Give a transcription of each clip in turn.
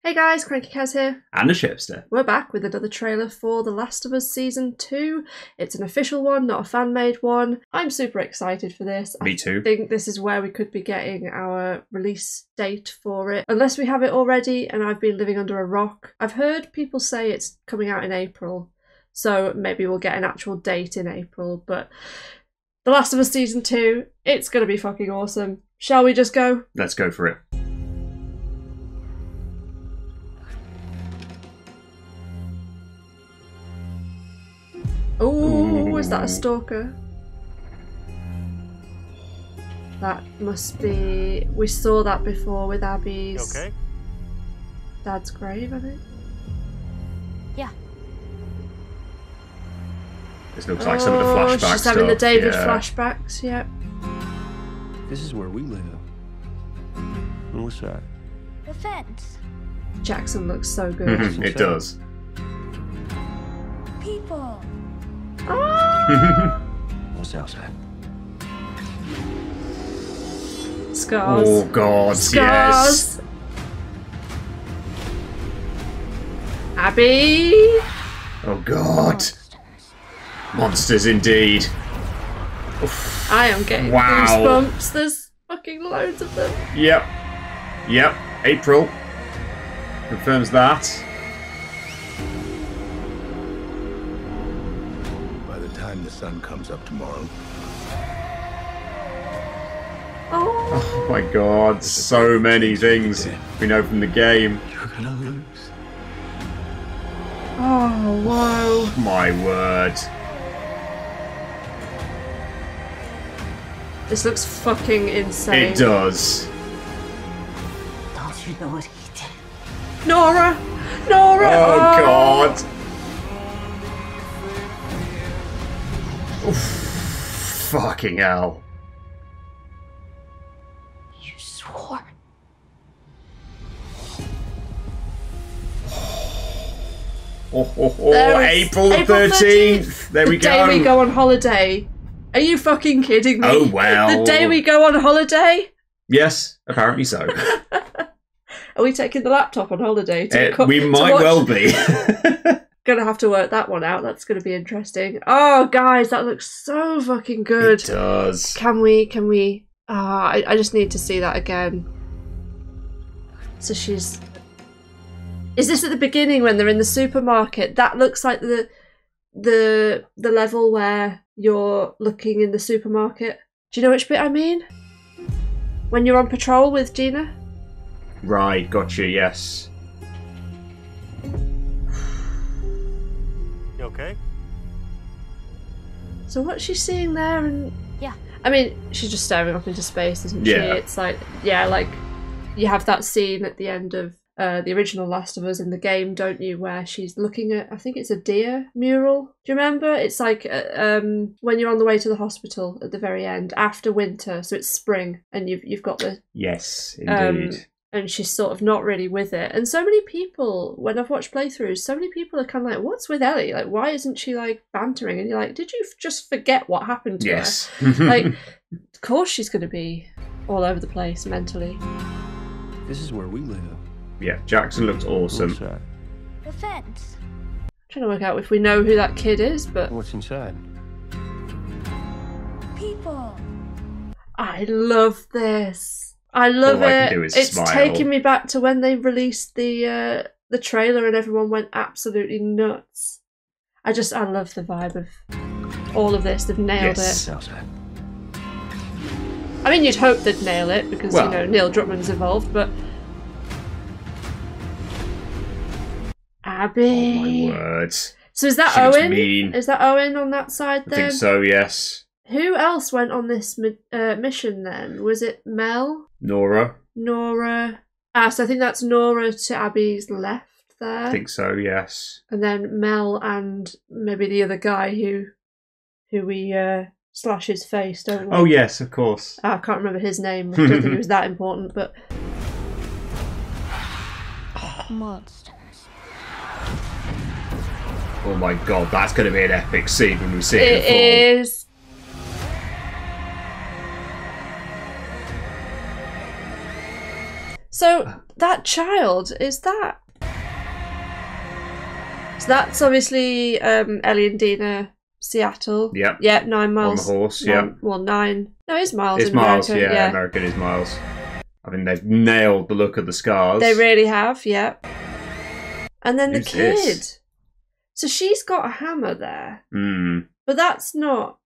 Hey guys, crankycaz here. And thesherbster. We're back with another trailer for The Last of Us Season 2. It's an official one, not a fan-made one. I'm super excited for this. Me too. I think this is where we could be getting our release date for it. Unless we have it already and I've been living under a rock. I've heard people say it's coming out in April, so maybe we'll get an actual date in April, but The Last of Us Season 2, it's gonna be fucking awesome. Shall we just go? Let's go for it. Oh, is that a stalker? That must be... We saw that before with Abby's dad's grave, I think. Yeah. This looks like some of the flashbacks. She's having the David flashbacks, yep. This is where we live. And what's that? The fence. Jackson looks so good. It does. People. What's outside? Scars. Oh god, Scars. yes. Abby. Oh god. Monsters indeed. Oof. I am getting goosebumps. There's fucking loads of them. Yep. Yep. April. Confirms that. By the time the sun comes up tomorrow. Oh my god, so many things we know from the game. You're gonna lose. Oh, whoa. My word. This looks fucking insane. It does. Don't you know what he did? Nora! Nora! Oh god. Oof. Fucking hell. You swore. April the 13th. There we go. The day we go on holiday. Are you fucking kidding me? Oh well. The day we go on holiday? Yes, apparently so. Are we taking the laptop on holiday? We might well be. Gonna have to work that one out. That's gonna be interesting. Oh, guys, that looks so fucking good. It does. Can we? I just need to see that again. So she's... Is this at the beginning when they're in the supermarket? That looks like the level where you're looking in the supermarket. Do you know which bit I mean? When you're on patrol with Gina? Right, gotcha, yes. You okay? So what's she seeing there? And Yeah. I mean, she's just staring up into space, isn't she? Yeah. It's like, yeah, like you have that scene at the end of the original Last of Us in the game, don't you, where she's looking at, I think it's a deer mural. Do you remember? It's like when you're on the way to the hospital at the very end, after winter, so it's spring, and you've got the... Yes, indeed. And she's sort of not really with it. And so many people, when I've watched playthroughs, so many people are kind of like, what's with Ellie? Like, why isn't she, like, bantering? And you're like, did you just forget what happened to her? Like, of course she's going to be all over the place mentally. This is where we live. Yeah, Jackson looks awesome. What's that? The fence. Trying to work out if we know who that kid is, but... What's inside? People. I love this. I love All I it. can do is It's smile. taking me back to when they released the trailer and everyone went absolutely nuts. I love the vibe of all of this. They've nailed Yes. it. Outside. I mean, you'd hope they'd nail it because, Well, you know, Neil Druckmann's involved, but... Abby. Oh my word. So is that She looks Owen? mean. Is that Owen on that side I then? think so, yes. Who else went on this mission then? Was it Mel? Nora? Nora? Ah, so I think that's Nora to Abby's left there. I think so, yes. And then Mel and maybe the other guy who we slash his face, don't we? Oh, yes, of course. I can't remember his name. I don't think he was that important, but... Monsters. Oh my god, that's going to be an epic scene when we see it. It is. So that child, is that... So that's obviously Ellie and Dina, Seattle. Yep. Yeah, 9 miles. On the horse, yeah. Well, 9. No, it's miles It's in miles, America. yeah. American is miles. I mean, they've nailed the look of the scars. They really have, yeah. And then Who's the kid. this? So she's got a hammer there. But that's not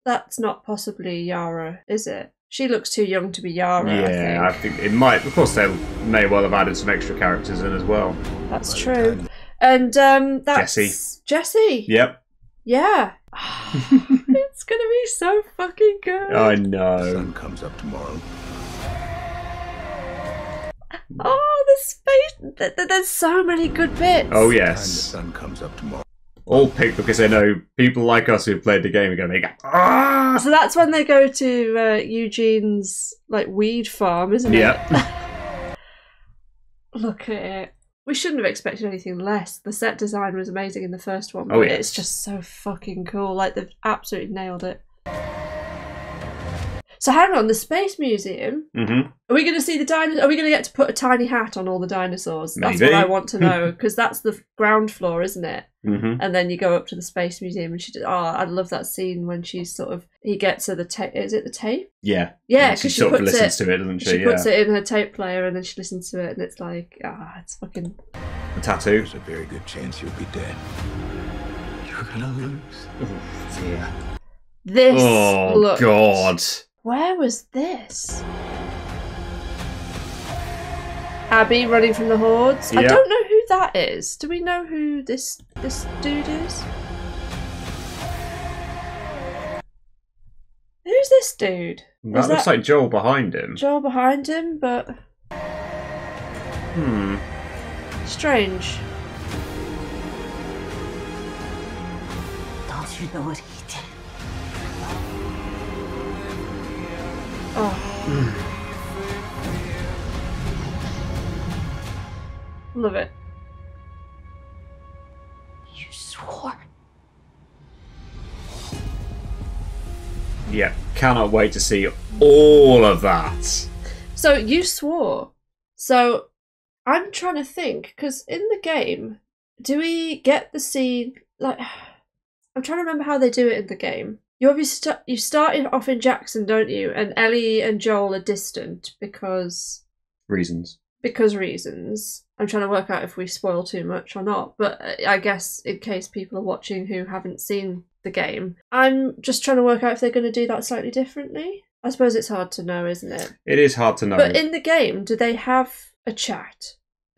possibly Yara, is it? She looks too young to be Yara, Yeah, I think it might. Of course, they may well have added some extra characters in as well. That's true. And that's Jessie. Yep. Yeah. It's gonna be so fucking good. I know. The sun comes up tomorrow. Oh, the space. There's so many good bits. Oh The yes. sun comes up tomorrow. All picked because they know people like us who've played the game are going to make ah. So that's when they go to Eugene's like weed farm, isn't it? Yep. Look at it. We shouldn't have expected anything less. The set design was amazing in the first one, but Oh, yes. it's just so fucking cool. Like, they've absolutely nailed it. So hang on, the Space Museum. Mm-hmm. Are we going to see the dinosaurs? Are we going to get to put a tiny hat on all the dinosaurs? That's Maybe. what I want to know, because that's the ground floor, isn't it? Mm-hmm. And then you go up to the Space Museum, and I love that scene when she's he gets her the tape. Is it the tape? Yeah. Yeah, She because she sort of puts listens to it, doesn't she? She puts it in her tape player, and then she listens to it, and it's like, it's fucking. The tattoo. There's a very good chance you'll be dead. You're gonna lose. Yeah. This. Oh looked- God. Where was this? Abby running from the hordes. I Yep. don't know who that is. Do we know who this dude is? Who's this dude? That Is looks like Joel behind him. Joel behind him, but strange. Don't you know what he did? Oh. Love it. You swore. Yeah. Cannot wait to see all of that. So you swore. So I'm trying to think, because in the game, do we get the scene like? I'm trying to remember how they do it in the game. You obviously you started off in Jackson, don't you? And Ellie and Joel are distant because Reasons. reasons. I'm trying to work out if we spoil too much or not, but I guess in case people are watching who haven't seen the game, I'm just trying to work out if they're going to do that slightly differently. I suppose it's hard to know, isn't it? It is hard to know. But in the game, do they have a chat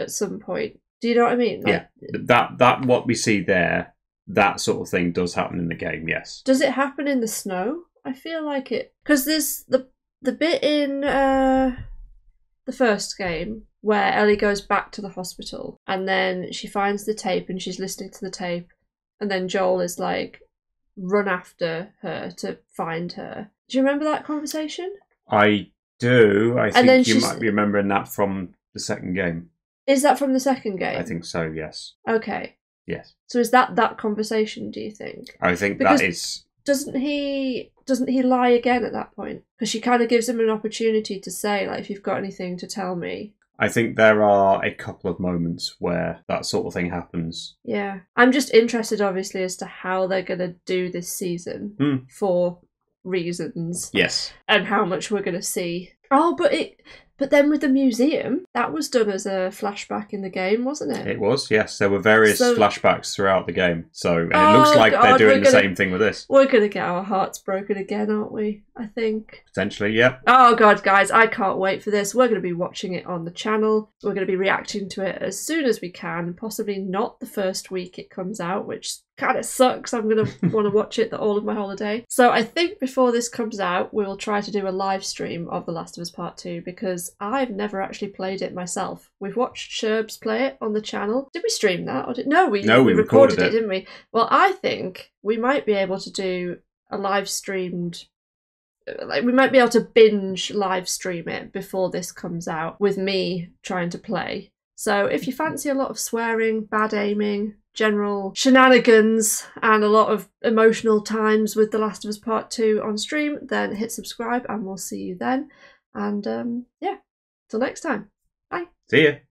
at some point? Do you know what I mean? Like, yeah. That what we see there, that sort of thing does happen in the game, yes. does it happen in the snow? I feel like it, because there's the bit in the first game where Ellie goes back to the hospital and then she finds the tape and she's listening to the tape, and then Joel is like, run after her to find her. Do you remember that conversation? I do. I And then think you she's- might be remembering that from the second game. Is that from the second game? I think so, yes. Okay. Yes. So is that conversation, do you think? I think Because- that is... Doesn't he lie again at that point? Because she kind of gives him an opportunity to say, like, if you've got anything to tell me. I think there are a couple of moments where that sort of thing happens. Yeah. I'm just interested, obviously, as to how they're going to do this season for reasons. Yes. And how much we're going to see. Oh, but then with the museum, that was done as a flashback in the game, wasn't it? It was, yes. There were various So- flashbacks throughout the game. And it looks like they're God, doing we're the gonna- same thing with this. We're going to get our hearts broken again, aren't we? I think. Potentially, yeah. Oh god, guys, I can't wait for this. We're going to be watching it on the channel. We're going to be reacting to it as soon as we can, possibly not the first week it comes out, which kind of sucks. I'm going to want to watch it all of my holiday. So I think before this comes out, we will try to do a live stream of The Last of Us Part 2, because I've never actually played it myself. We've watched Sherbs play it on the channel. Did we stream that? Or no, we recorded it, didn't we? Well, I think we might be able to do a live streamed... Like, we might be able to binge live stream it before this comes out with me trying to play. So if you fancy a lot of swearing, bad aiming, general shenanigans, and a lot of emotional times with The Last of Us Part 2 on stream, then hit subscribe and we'll see you then. And yeah, till next time. Bye. See ya.